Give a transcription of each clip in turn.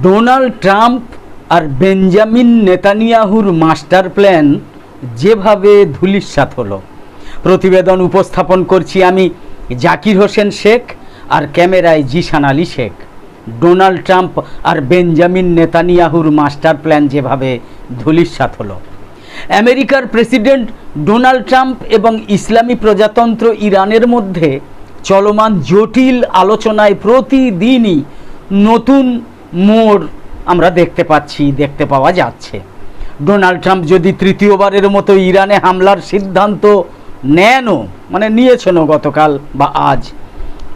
Donald Trump আর Benjamin নেতানিয়াহুর master plan যেভাবে ধূলিসাৎ হলো। প্রতিবেদন উপস্থাপন করছি আমি জাকির হোসেন শেখ, আর ক্যামেরায় জিশান আলী শেখ। ডোনাল্ড ট্রাম্প আর বেঞ্জামিন নেতানিয়াহুর মাস্টার প্ল্যান যেভাবে ধূলিসাৎ হলো। আমেরিকার প্রেসিডেন্ট ডোনাল্ড ট্রাম্প এবং ইসলামী প্রজাতন্ত্র ইরানের মধ্যে চলমান জটিল আলোচনায় প্রতিদিনই নতুন মোড় আমরা দেখতে পাওয়া যাচ্ছে। ডোনাল্ড ট্রাম্প যদি তৃতীয়বারের মতো ইরানে হামলার সিদ্ধান্ত নিয়েছেন গতকাল বা আজ,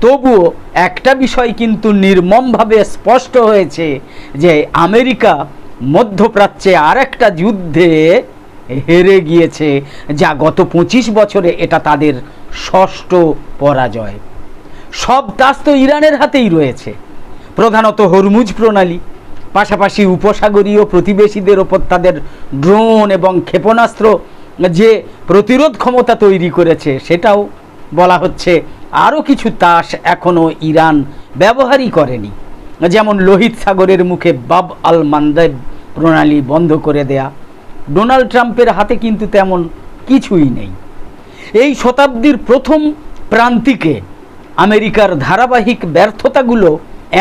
তবুও একটা বিষয় কিন্তু নির্মমভাবে স্পষ্ট হয়েছে যে আমেরিকা মধ্যপ্রাচ্যে আর একটা যুদ্ধে হেরে গিয়েছে, যা গত 25 বছরে এটা তাদের ষষ্ঠ পরাজয়। সব তাস তো ইরানের হাতেই রয়েছে, প্রধানত হরমুজ প্রণালী, পাশাপাশি উপসাগরীয় প্রতিবেশীদের ওপর তাদের ড্রোন এবং ক্ষেপণাস্ত্র যে প্রতিরোধ ক্ষমতা তৈরি করেছে, সেটাও বলা হচ্ছে। আরও কিছু তাস এখনও ইরান ব্যবহারই করেনি, যেমন লোহিত সাগরের মুখে বাব আল মান্দেব প্রণালী বন্ধ করে দেয়া। ডোনাল্ড ট্রাম্পের হাতে কিন্তু তেমন কিছুই নেই। এই শতাব্দীর প্রথম প্রান্তিকে আমেরিকার ধারাবাহিক ব্যর্থতাগুলো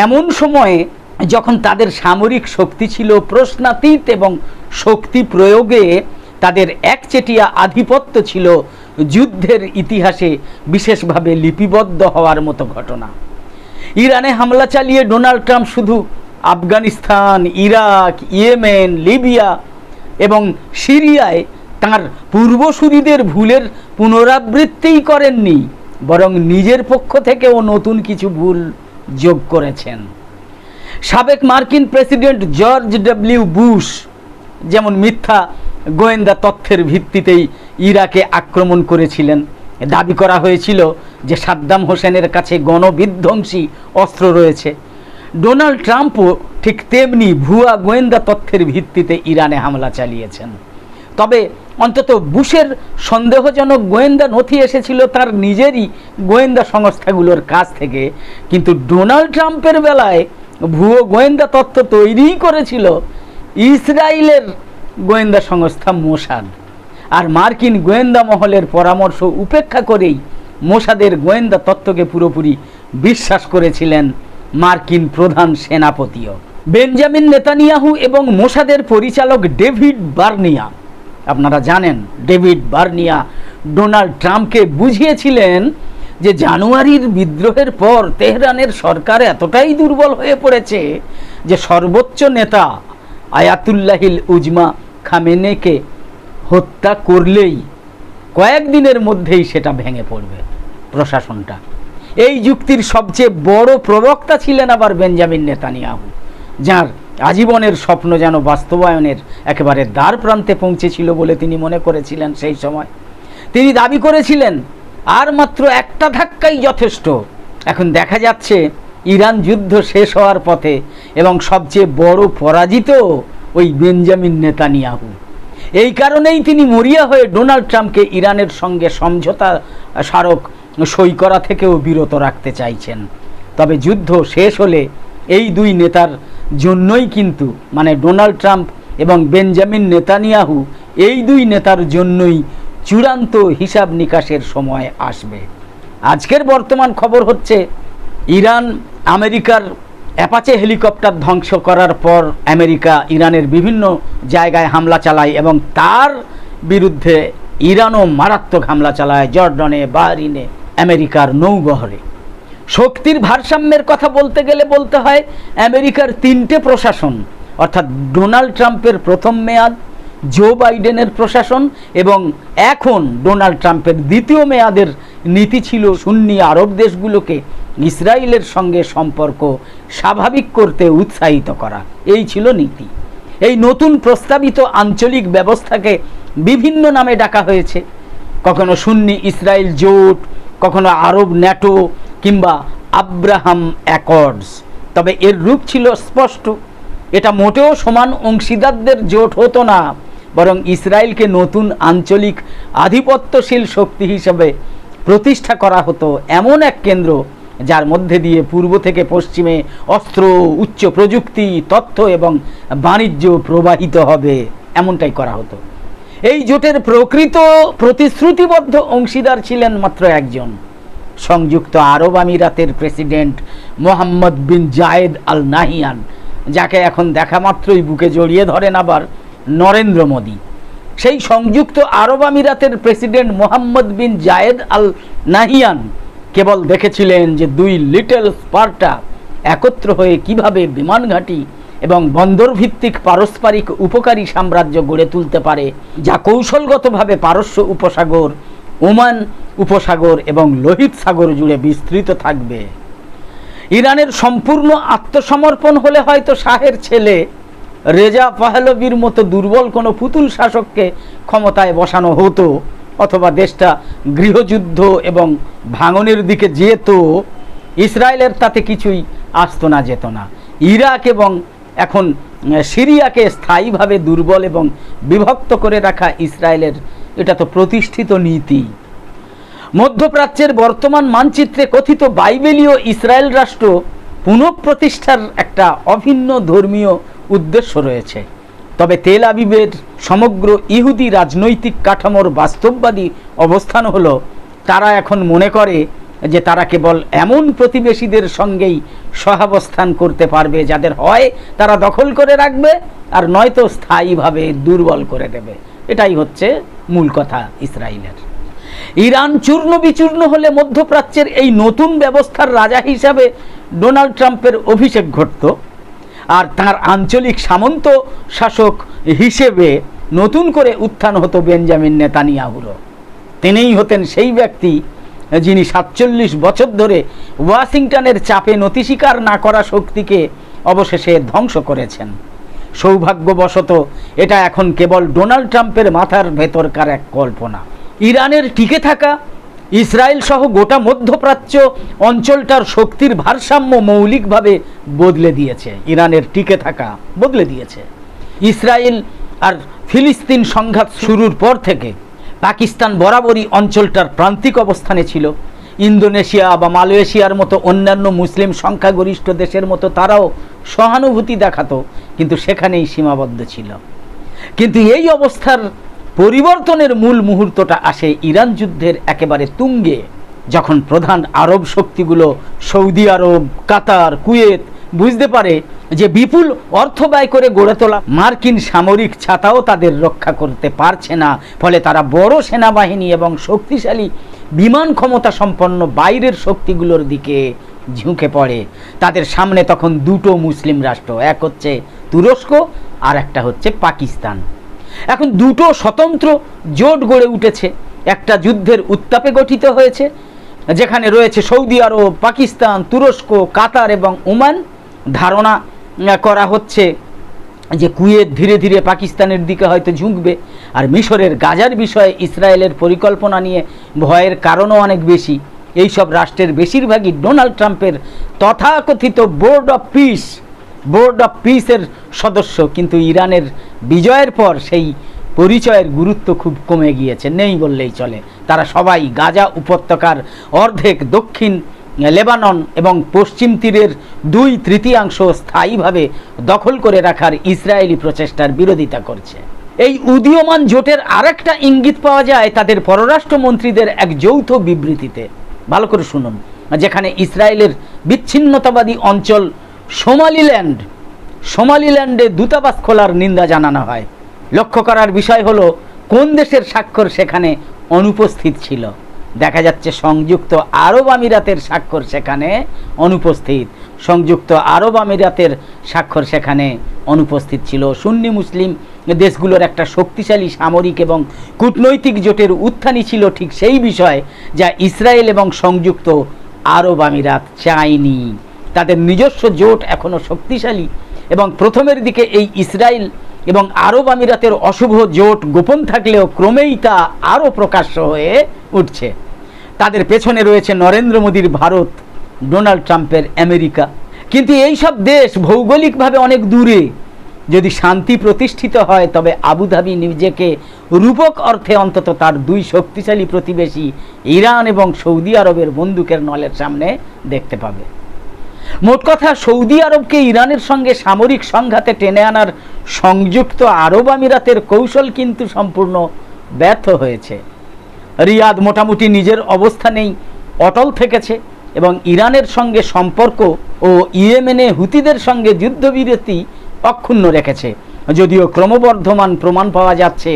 এমন সময়ে যখন তাদের সামরিক শক্তি ছিল প্রশ্নাতীত এবং শক্তি প্রয়োগে তাদের একচেটিয়া আধিপত্য ছিল যুদ্ধের ইতিহাসে বিশেষভাবে লিপিবদ্ধ হওয়ার মতো ঘটনা। ইরানে হামলা চালিয়ে ডোনাল্ড ট্রাম্প শুধু আফগানিস্তান, ইরাক, ইয়েমেন, লিবিয়া এবং সিরিয়ায় তাঁর পূর্বসূরীদের ভুলের পুনরাবৃত্তিই করেননি, বরং নিজের পক্ষ থেকেও নতুন কিছু ভুল যোগ করেছেন। সাবেক মার্কিন প্রেসিডেন্ট জর্জ ডব্লিউ বুশ যেমন মিথ্যা গোয়েন্দা তথ্যের ভিত্তিতেই ইরাকে আক্রমণ করেছিলেন। দাবি করা হয়েছিল যে সাদ্দাম হোসেনের কাছে গণবিধ্বংসী অস্ত্র রয়েছে। ডোনাল্ড ট্রাম্পও ঠিক তেমনি ভুয়া গোয়েন্দা তথ্যের ভিত্তিতে ইরানে হামলা চালিয়েছেন। তবে অন্তত বুশের সন্দেহজনক গোয়েন্দা নথি এসেছিল তার নিজেরই গোয়েন্দা সংস্থাগুলোর কাছ থেকে, কিন্তু ডোনাল্ড ট্রাম্পের বেলায় ভুয়ো গোয়েন্দা তথ্য তৈরিই করেছিল ইসরায়েলের গোয়েন্দা সংস্থা মোসাদ। আর মার্কিন গোয়েন্দা মহলের পরামর্শ উপেক্ষা করেই মোসাদের গোয়েন্দা তথ্যকে পুরোপুরি বিশ্বাস করেছিলেন মার্কিন প্রধান সেনাপতিও। বেঞ্জামিন নেতানিয়াহু এবং মোসাদের পরিচালক ডেভিড বার্নিয়া, আপনারা জানেন ডেভিড বার্নিয়া ডোনাল্ড ট্রাম্পকে বুঝিয়েছিলেন যে জানুয়ারির বিদ্রোহের পর তেহরানের সরকার এতটাই দুর্বল হয়ে পড়েছে যে সর্বোচ্চ নেতা আয়াতুল্লাহিল উজমা খামেনেকে হত্যা করলেই কয়েকদিনের মধ্যেই সেটা ভেঙে পড়বে প্রশাসনটা। এই যুক্তির সবচেয়ে বড় প্রবক্তা ছিলেন আবার বেঞ্জামিন নেতানিয়াহু, যার আজীবনের স্বপ্ন যেন বাস্তবায়নের একেবারে দ্বার প্রান্তে পৌঁছেছিল বলে তিনি মনে করেছিলেন। সেই সময় তিনি দাবি করেছিলেন আর মাত্র একটা ধাক্কাই যথেষ্ট। এখন দেখা যাচ্ছে ইরান যুদ্ধ শেষ হওয়ার পথে এবং সবচেয়ে বড় পরাজিত ওই বেঞ্জামিন নেতানিয়াহু। এই কারণেই তিনি মরিয়া হয়ে ডোনাল্ড ট্রাম্পকে ইরানের সঙ্গে সমঝোতা স্মারক সই করা থেকেও বিরত রাখতে চাইছেন। তবে যুদ্ধ শেষ হলে এই দুই নেতার জন্যই কিন্তু ডোনাল্ড ট্রাম্প এবং বেঞ্জামিন নেতানিয়াহু, এই দুই নেতার জন্যই চূড়ান্ত হিসাব নিকাশের সময় আসবে। আজকের বর্তমান খবর হচ্ছে ইরান আমেরিকার অ্যাপাচে হেলিকপ্টার ধ্বংস করার পর আমেরিকা ইরানের বিভিন্ন জায়গায় হামলা চালায় এবং তার বিরুদ্ধে ইরানও মারাত্মক হামলা চালায় জর্ডনে, বাহরিনে, আমেরিকার নৌবহরে। শক্তির ভারসাম্যের কথা বলতে গেলে বলতে হয় আমেরিকার 3টে প্রশাসন, অর্থাৎ ডোনাল্ড ট্রাম্পের প্রথম মেয়াদ, জো বাইডেনের প্রশাসন এবং এখন ডোনাল্ড ট্রাম্পের দ্বিতীয় মেয়াদের নীতি ছিল সুন্নি আরব দেশগুলোকে ইসরায়েলের সঙ্গে সম্পর্ক স্বাভাবিক করতে উৎসাহিত করা। এই ছিল নীতি। এই নতুন প্রস্তাবিত আঞ্চলিক ব্যবস্থাকে বিভিন্ন নামে ডাকা হয়েছে, কখনো সুন্নি ইসরায়েল জোট, কখনো আরব ন্যাটো কিংবা আব্রাহাম অ্যাকর্ডস। তবে এর রূপ ছিল স্পষ্ট, এটা মোটেও সমান অংশীদারদের জোট হতো না, বরং ইসরায়েলকে নতুন আঞ্চলিক আধিপত্যশীল শক্তি হিসেবে প্রতিষ্ঠা করা হতো এমন এক কেন্দ্র যার মধ্যে দিয়ে পূর্ব থেকে পশ্চিমে অস্ত্র, উচ্চ প্রযুক্তি, তথ্য এবং বাণিজ্য প্রবাহিত হবে, এমনটাই করা হতো। এই জোটের প্রকৃত প্রতিশ্রুতিবদ্ধ অংশীদার ছিলেন মাত্র একজন, সংযুক্ত আরব আমিরাতের প্রেসিডেন্ট মোহাম্মদ বিন জায়েদ আল নাহিয়ান, যাকে এখন দেখা মাত্রই বুকে জড়িয়ে ধরেন আবার নরেন্দ্র মোদী। সেই সংযুক্ত আরব আমিরাতের প্রেসিডেন্ট মোহাম্মদ বিন জায়েদ আল নাহিয়ান কেবল দেখেছিলেন যে দুই লিটল স্পার্টা একত্র হয়ে কিভাবে বিমান ঘাঁটি এবং বন্দর ভিত্তিক পারস্পরিক উপকারী সাম্রাজ্য গড়ে তুলতে পারে, যা কৌশলগতভাবে পারস্য উপসাগর, ওমান উপসাগর এবং লোহিত সাগর জুড়ে বিস্তৃত থাকবে। ইরানের সম্পূর্ণ আত্মসমর্পণ হলে হয়তো শাহের ছেলে রেজা পাহলভির মতো দুর্বল কোনো পুতুল শাসককে ক্ষমতায় বসানো হতো, অথবা দেশটা গৃহযুদ্ধ এবং ভাঙনের দিকে যেত। ইসরায়েলের তাতে কিছুই আসতো না, যেত না। ইরাক এবং এখন সিরিয়াকে স্থায়ীভাবে দুর্বল এবং বিভক্ত করে রাখা ইসরায়েলের এটা তো প্রতিষ্ঠিত নীতি। মধ্যপ্রাচ্যের বর্তমান মানচিত্রে কথিত বাইবেলীয় ইসরায়েল রাষ্ট্র পুনঃপ্রতিষ্ঠার একটা অভিন্ন ধর্মীয় উদ্দেশ্য রয়েছে। তবে তেল আবিবের সমগ্র ইহুদি রাজনৈতিক কাঠামোর বাস্তববাদী অবস্থান হলো, তারা এখন মনে করে যে তারা কেবল এমন প্রতিবেশীদের সঙ্গেই সহাবস্থান করতে পারবে যাদের হয় তারা দখল করে রাখবে, আর নয়তো স্থায়ীভাবে দুর্বল করে দেবে। এটাই হচ্ছে মূল কথা ইসরায়েলের। ইরান চূর্ণ বিচূর্ণ হলে মধ্যপ্রাচ্যের এই নতুন ব্যবস্থার রাজা হিসাবে ডোনাল্ড ট্রাম্পের অভিষেক ঘটত, আর তার আঞ্চলিক সামন্ত শাসক হিসেবে নতুন করে উত্থান হতো বেঞ্জামিন নেতানিয়াহুরও। তিনিই হতেন সেই ব্যক্তি যিনি ৪৭ বছর ধরে ওয়াশিংটনের চাপে নতি স্বীকার না করা শক্তিকে অবশেষে ধ্বংস করেছেন। সৌভাগ্যবশত এটা এখন কেবল ডোনাল্ড ট্রাম্পের মাথার ভেতরকার এক কল্পনা। ইরানের টিকে থাকা, ইসরায়েল সহ গোটা মধ্যপ্রাচ্য অঞ্চলটার শক্তির ভারসাম্য মৌলিকভাবে বদলে দিয়েছে। ইরানের টিকে থাকা বদলে দিয়েছে। ইসরায়েল আর ফিলিস্তিন সংঘাত শুরুর পর থেকে পাকিস্তান বরাবরই অঞ্চলটার প্রান্তিক অবস্থানে ছিল। ইন্দোনেশিয়া বা মালয়েশিয়ার মতো অন্যান্য মুসলিম সংখ্যাগরিষ্ঠ দেশের মতো তারাও সহানুভূতি দেখাতো, কিন্তু সেখানেই সীমাবদ্ধ ছিল। কিন্তু এই অবস্থার পরিবর্তনের মূল মুহূর্তটা আসে ইরান যুদ্ধের একেবারে তুঙ্গে, যখন প্রধান আরব শক্তিগুলো সৌদি আরব, কাতার, কুয়েত বুঝতে পারে যে বিপুল অর্থ ব্যয় করে গড়ে তোলা মার্কিন সামরিক ছাতাও তাদের রক্ষা করতে পারছে না। ফলে তারা বড় সেনাবাহিনী এবং শক্তিশালী বিমান ক্ষমতা সম্পন্ন বাইরের শক্তিগুলোর দিকে ঝুঁকে পড়ে। তাদের সামনে তখন দুটো মুসলিম রাষ্ট্র, এক হচ্ছে তুরস্ক আর একটা হচ্ছে পাকিস্তান। এখন দুটো স্বতন্ত্র জোট গড়ে উঠেছে, একটা যুদ্ধের উত্তাপে গঠিত হয়েছে, যেখানে রয়েছে সৌদি আরব, পাকিস্তান, তুরস্ক, কাতার এবং ওমান। ধারণা করা হচ্ছে যে কুয়েত ধীরে ধীরে পাকিস্তানের দিকে হয়তো ঝুঁকবে, আর মিশরের গাজার বিষয়ে ইসরায়েলের পরিকল্পনা নিয়ে ভয়ের কারণও অনেক বেশি। এই সব রাষ্ট্রের বেশিরভাগই ডোনাল্ড ট্রাম্পের তথাকথিত বোর্ড অফ পিসের সদস্য, কিন্তু ইরানের বিজয়ের পর সেই পরিচয়ের গুরুত্ব খুব কমে গিয়েছে, নেই বললেই চলে। তারা সবাই গাজা উপত্যকার অর্ধেক, দক্ষিণ লেবানন এবং পশ্চিম তীরের 2/3 স্থায়ীভাবে দখল করে রাখার ইসরায়েলি প্রচেষ্টার বিরোধিতা করছে। এই উদীয়মান জোটের আরেকটা ইঙ্গিত পাওয়া যায় তাদের পররাষ্ট্রমন্ত্রীদের এক যৌথ বিবৃতিতে। ভালো করে শুনুন, যেখানে ইসরায়েলের বিচ্ছিন্নতাবাদী অঞ্চল সোমালিল্যান্ডে দূতাবাস খোলার নিন্দা জানানো হয়। লক্ষ্য করার বিষয় হলো কোন দেশের স্বাক্ষর সেখানে অনুপস্থিত ছিল। দেখা যাচ্ছে সংযুক্ত আরব আমিরাতের স্বাক্ষর সেখানে অনুপস্থিত। সংযুক্ত আরব আমিরাতের স্বাক্ষর সেখানে অনুপস্থিত ছিল। সুন্নি মুসলিম দেশগুলোর একটা শক্তিশালী সামরিক এবং কূটনৈতিক জোটের উত্থানই ছিল ঠিক সেই বিষয় যা ইসরায়েল এবং সংযুক্ত আরব আমিরাত চায়নি। তাদের নিজস্ব জোট এখনও শক্তিশালী, এবং প্রথমের দিকে এই ইসরায়েল এবং আরব আমিরাতের অশুভ জোট গোপন থাকলেও ক্রমেই তা আরও প্রকাশ্য হয়ে উঠছে। তাদের পেছনে রয়েছে নরেন্দ্র মোদীর ভারত, ডোনাল্ড ট্রাম্পের আমেরিকা। কিন্তু এই সব দেশ ভৌগোলিকভাবে অনেক দূরে। যদি শান্তি প্রতিষ্ঠিত হয় তবে আবুধাবি নিজেকে রূপক অর্থে অন্তত তার দুই শক্তিশালী প্রতিবেশী ইরান এবং সৌদি আরবের বন্দুকের নলের সামনে দেখতে পাবে। মোট কথা, সৌদি আরবকে ইরানের সঙ্গে সামরিক সংঘাতে টেনে আনার সংযুক্ত আরব আমিরাতের কৌশল কিন্তু সম্পূর্ণ ব্যর্থ হয়েছে। রিয়াদ মোটামুটি নিজের অবস্থানেই অটল থেকেছে এবং ইরানের সঙ্গে সম্পর্ক ও ইয়েমেনে হুতিদের সঙ্গে যুদ্ধবিরতি অক্ষুণ্ণ রেখেছে। যদিও ক্রমবর্ধমান প্রমাণ পাওয়া যাচ্ছে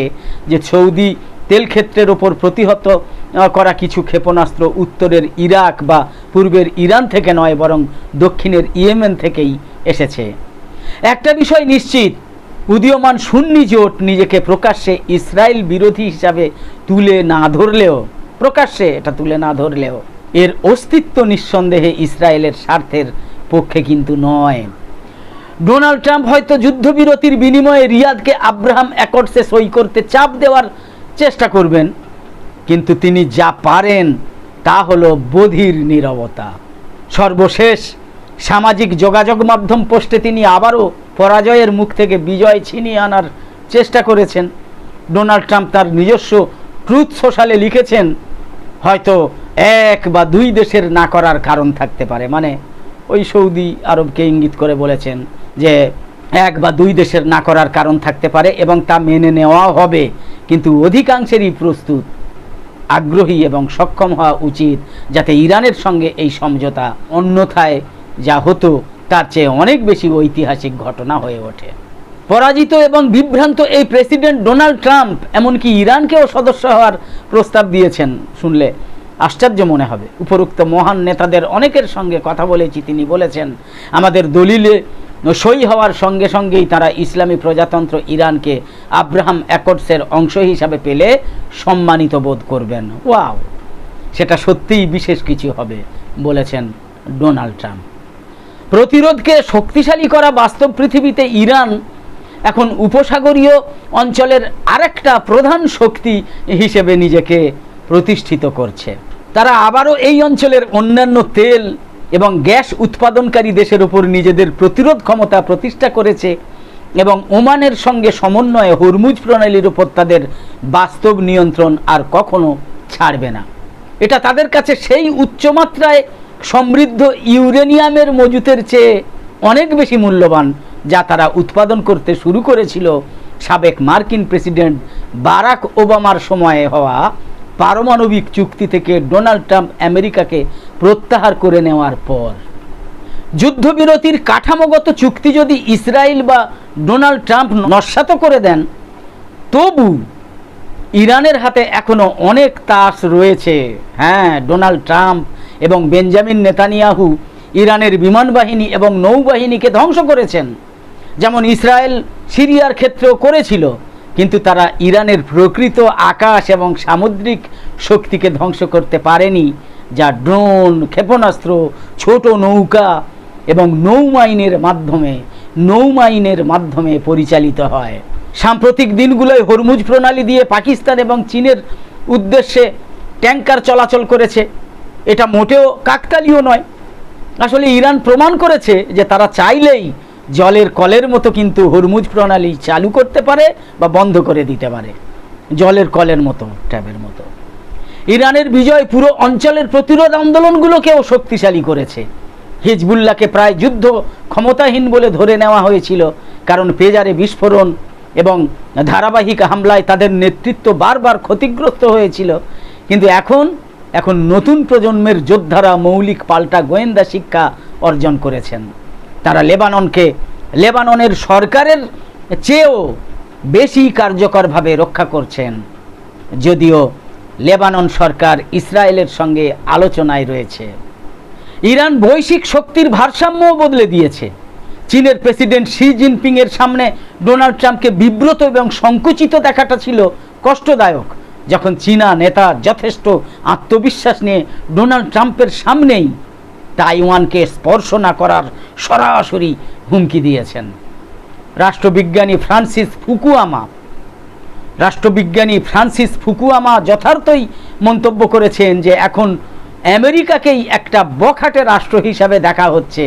যে সৌদি তেল ক্ষেত্রের ওপর প্রতিহত করা কিছু ক্ষেপণাস্ত্র উত্তরের ইরাক বা পূর্বের ইরান থেকে নয়, বরং দক্ষিণের ইয়েমেন থেকেই এসেছে। একটা বিষয় নিশ্চিত, উদীয়মান সুন্নি জোট নিজেকে প্রকাশ্যে ইসরায়েল বিরোধী হিসাবে তুলে না ধরলেও এর অস্তিত্ব নিঃসন্দেহে ইসরায়েলের স্বার্থের পক্ষে কিন্তু নয়। ডোনাল্ড ট্রাম্প হয়তো যুদ্ধবিরতির বিনিময়ে রিয়াদকে আব্রাহাম অ্যাকর্ডসে সই করতে চাপ দেওয়ার চেষ্টা করবেন, কিন্তু তিনি যা পারেন তা হলো বধির নীরবতা। সর্বশেষ সামাজিক যোগাযোগ মাধ্যম পোস্টে তিনি আবারও পরাজয়ের মুখ থেকে বিজয় ছিনিয়ে আনার চেষ্টা করেছেন। ডোনাল্ড ট্রাম্প তার নিজস্ব ট্রুথ সোশ্যালে লিখেছেন, হয়তো এক বা দুই দেশের না করার কারণ থাকতে পারে, মানে ওই সৌদি আরবকে ইঙ্গিত করে বলেছেন যে এক বা দুই দেশের না করার কারণ থাকতে পারে এবং তা মেনে নেওয়া হবে, কিন্তু অধিকাংশেরই প্রস্তুত, আগ্রহী এবং সক্ষম হওয়া উচিত যাতে ইরানের সঙ্গে এই সমঝোতা অন্যথায় যা হতো তার চেয়ে অনেক বেশি ঐতিহাসিক ঘটনা হয়ে ওঠে। পরাজিত এবং বিভ্রান্ত এই প্রেসিডেন্ট ডোনাল্ড ট্রাম্প এমনকি ইরানকেও সদস্য হওয়ার প্রস্তাব দিয়েছেন। শুনলে আশ্চর্য মনে হবে। উপরোক্ত মহান নেতাদের অনেকের সঙ্গে কথা বলেছি, তিনি বলেছেন আমাদের দলিলে সই হওয়ার সঙ্গে সঙ্গেই তারা ইসলামী প্রজাতন্ত্র ইরানকে আব্রাহাম অ্যাকর্ডসের অংশ হিসাবে পেলে সম্মানিত বোধ করবেন। ওয়াও, সেটা সত্যিই বিশেষ কিছু হবে বলেছেন ডোনাল্ড ট্রাম্প। প্রতিরোধকে শক্তিশালী করা বাস্তব পৃথিবীতে ইরান এখন উপসাগরীয় অঞ্চলের আরেকটা প্রধান শক্তি হিসেবে নিজেকে প্রতিষ্ঠিত করছে। তারা আবারও এই অঞ্চলের অন্যান্য তেল এবং গ্যাস উৎপাদনকারী দেশের উপর নিজেদের প্রতিরোধ ক্ষমতা প্রতিষ্ঠা করেছে এবং ওমানের সঙ্গে সমন্বয়ে হরমুজ প্রণালীর উপর তাদের বাস্তব নিয়ন্ত্রণ আর কখনো ছাড়বে না। এটা তাদের কাছে সেই উচ্চমাত্রায় সমৃদ্ধ ইউরেনিয়ামের মজুতের চেয়ে অনেক বেশি মূল্যবান যা তারা উৎপাদন করতে শুরু করেছিল সাবেক মার্কিন প্রেসিডেন্ট বারাক ওবামার সময়ে হওয়া পারমাণবিক চুক্তি থেকে ডোনাল্ড ট্রাম্প আমেরিকাকে প্রত্যাহার করে নেওয়ার পর। যুদ্ধবিরতির কাঠামোগত চুক্তি যদি ইসরায়েল বা ডোনাল্ড ট্রাম্প নস্যাৎ করে দেন, তবু ইরানের হাতে এখনো অনেক তাস রয়েছে। হ্যাঁ, ডোনাল্ড ট্রাম্প এবং বেঞ্জামিন নেতানিয়াহু ইরানের বিমান বাহিনী এবং নৌবাহিনীকে ধ্বংস করেছেন, যেমন ইসরায়েল সিরিয়ার ক্ষেত্রেও করেছিল, কিন্তু তারা ইরানের প্রকৃত আকাশ এবং সামুদ্রিক শক্তিকে ধ্বংস করতে পারেনি, যা ড্রোন, ক্ষেপণাস্ত্র, ছোট নৌকা এবং নৌমাইনের মাধ্যমে পরিচালিত হয়। সাম্প্রতিক দিনগুলোয় হরমুজ প্রণালী দিয়ে পাকিস্তান এবং চীনের উদ্দেশ্যে ট্যাঙ্কার চলাচল করেছে। এটা মোটেও কাকতালীয় নয়। আসলে ইরান প্রমাণ করেছে যে তারা চাইলেই জলের কলের মতো কিন্তু হরমুজ প্রণালী চালু করতে পারে বা বন্ধ করে দিতে পারে, জলের কলের মতো, ট্যাবের মতো। ইরানের বিজয় পুরো অঞ্চলের প্রতিরোধ আন্দোলনগুলোকেও শক্তিশালী করেছে। হিজবুল্লাহকে প্রায় যুদ্ধ ক্ষমতাহীন বলে ধরে নেওয়া হয়েছিল, কারণ পেজারে বিস্ফোরণ এবং ধারাবাহিক হামলায় তাদের নেতৃত্ব বারবার ক্ষতিগ্রস্ত হয়েছিল। কিন্তু এখন নতুন প্রজন্মের যোদ্ধারা মৌলিক পাল্টা গোয়েন্দা শিক্ষা অর্জন করেছেন। তারা লেবাননের সরকারের চেয়েও বেশি কার্যকরভাবে রক্ষা করছেন, যদিও লেবানন সরকার ইসরায়েলের সঙ্গে আলোচনায় রয়েছে। ইরান বৈশ্বিক শক্তির ভারসাম্যও বদলে দিয়েছে। চীনের প্রেসিডেন্ট শি জিনপিংয়ের সামনে ডোনাল্ড ট্রাম্পকে বিব্রত এবং সংকুচিত দেখাটা ছিল কষ্টদায়ক, যখন চীনা নেতা যথেষ্ট আত্মবিশ্বাস নিয়ে ডোনাল্ড ট্রাম্পের সামনেই তাইওয়ানকে স্পর্শ না করার সরাসরি হুমকি দিয়েছেন। রাষ্ট্রবিজ্ঞানী ফ্রান্সিস ফুকুয়ামা যথার্থই মন্তব্য করেছেন যে এখন আমেরিকাকেই একটা বখাটে রাষ্ট্র হিসাবে দেখা হচ্ছে,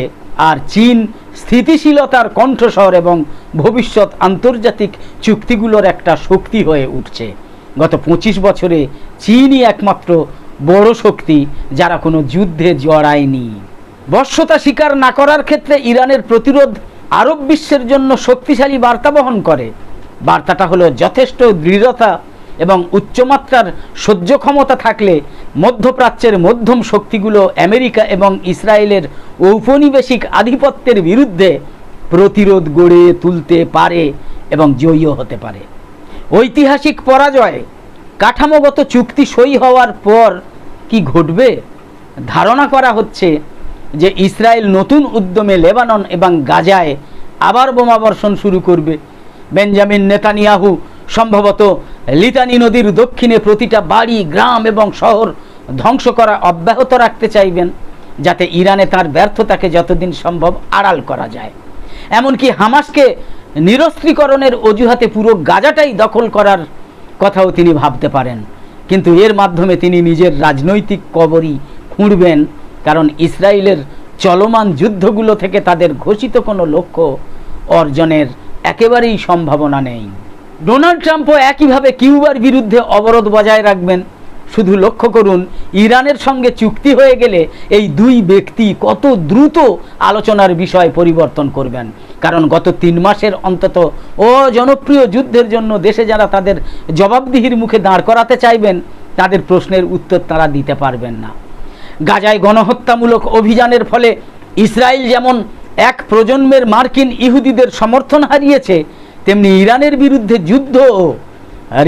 আর চীন স্থিতিশীলতার কণ্ঠস্বর এবং ভবিষ্যৎ আন্তর্জাতিক চুক্তিগুলোর একটা শক্তি হয়ে উঠছে। গত 25 বছরে চীনই একমাত্র বড় শক্তি যারা কোনো যুদ্ধে জড়ায়নি। বশ্যতা স্বীকার না করার ক্ষেত্রে ইরানের প্রতিরোধ আরব বিশ্বের জন্য শক্তিশালী বার্তা বহন করে। বার্তাটা হলো যথেষ্ট দৃঢ়তা এবং উচ্চমাত্রার সহ্য ক্ষমতা থাকলে মধ্যপ্রাচ্যের মধ্যম শক্তিগুলো আমেরিকা এবং ইসরায়েলের ঔপনিবেশিক আধিপত্যের বিরুদ্ধে প্রতিরোধ গড়ে তুলতে পারে এবং জয়ীও হতে পারে। ঐতিহাসিক পরাজয়, কাঠামোগত চুক্তি সই হওয়ার পর কি ঘটবে? ধারণা করা হচ্ছে যে ইসরায়েল নতুন উদ্যমে লেবানন এবং গাজায় আবার বোমাবর্ষণ শুরু করবে। বেঞ্জামিন নেতানিয়াহু সম্ভবত লিতানি নদীর দক্ষিণে প্রতিটা বাড়ি, গ্রাম এবং শহর ধ্বংস করা অব্যাহত রাখতে চাইবেন, যাতে ইরানে তার ব্যর্থতাকে যতদিন সম্ভব আড়াল করা যায়। এমনকি হামাসকে নিরস্ত্রীকরণের অজুহাতে পুরো গাজাটাই দখল করার কথাও তিনি ভাবতে পারেন। কিন্তু এর মাধ্যমে তিনি নিজের রাজনৈতিক কবরই খুঁড়বেন, কারণ ইসরায়েলের চলমান যুদ্ধগুলো থেকে তাদের ঘোষিত কোনো লক্ষ্য অর্জনের একেবারেই সম্ভাবনা নেই। ডোনাল্ড ট্রাম্পও একইভাবে কিউবার বিরুদ্ধে অবরোধ বজায় রাখবেন। শুধু লক্ষ্য করুন, ইরানের সঙ্গে চুক্তি হয়ে গেলে এই দুই ব্যক্তি কত দ্রুত আলোচনার বিষয় পরিবর্তন করবেন। কারণ গত 3 মাসের অন্তত অজনপ্রিয় যুদ্ধের জন্য দেশে যারা তাদের জবাবদিহির মুখে দাঁড় করাতে চাইবেন, তাদের প্রশ্নের উত্তর তারা দিতে পারবেন না। গাজায় গণহত্যামূলক অভিযানের ফলে ইসরায়েল যেমন এক প্রজন্মের মার্কিন ইহুদিদের সমর্থন হারিয়েছে, তেমনি ইরানের বিরুদ্ধে যুদ্ধ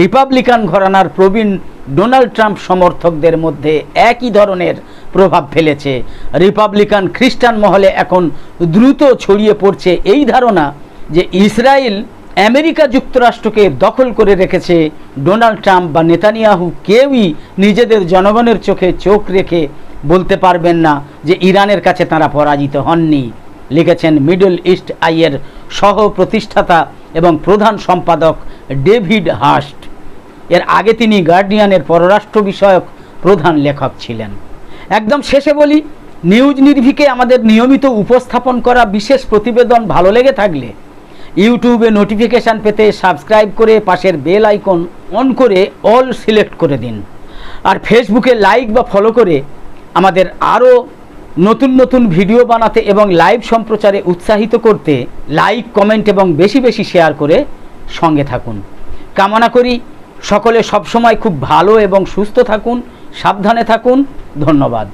রিপাবলিকান ঘরানার প্রবীণ ডোনাল্ড ট্রাম্প সমর্থকদের মধ্যে একই ধরনের প্রভাব ফেলেছে। রিপাবলিকান খ্রিস্টান মহলে এখন দ্রুত ছড়িয়ে পড়ছে এই ধারণা যে ইসরায়েল আমেরিকা যুক্তরাষ্ট্রকে দখল করে রেখেছে। ডোনাল্ড ট্রাম্প বা নেতানিয়াহু কেউই নিজেদের জনগণের চোখে চোখ রেখে বলতে পারবেন না যে ইরানের কাছে তারা পরাজিত হননি, লিখেছেন মিডল ইস্ট আইয়ের সহ প্রতিষ্ঠাতা এবং প্রধান সম্পাদক ডেভিড হাস্ট। এর আগে তিনি গার্ডিয়ানের পররাষ্ট্র বিষয়ক প্রধান লেখক ছিলেন। একদম শেষে বলি, নিউজ নির্ভীকে আমাদের নিয়মিত উপস্থাপন করা বিশেষ প্রতিবেদন ভালো লেগে থাকলে ইউটিউবে নোটিফিকেশান পেতে সাবস্ক্রাইব করে পাশের বেল আইকন অন করে অল সিলেক্ট করে দিন। আর ফেসবুকে লাইক বা ফলো করে আমাদের আরও নতুন নতুন ভিডিও বানাতে এবং লাইভ সম্প্রচারে উৎসাহিত করতে লাইক, কমেন্ট এবং বেশি বেশি শেয়ার করে সঙ্গে থাকুন। কামনা করি সকলে সবসময় খুব ভালো এবং সুস্থ থাকুন, সাবধানে থাকুন। ধন্যবাদ।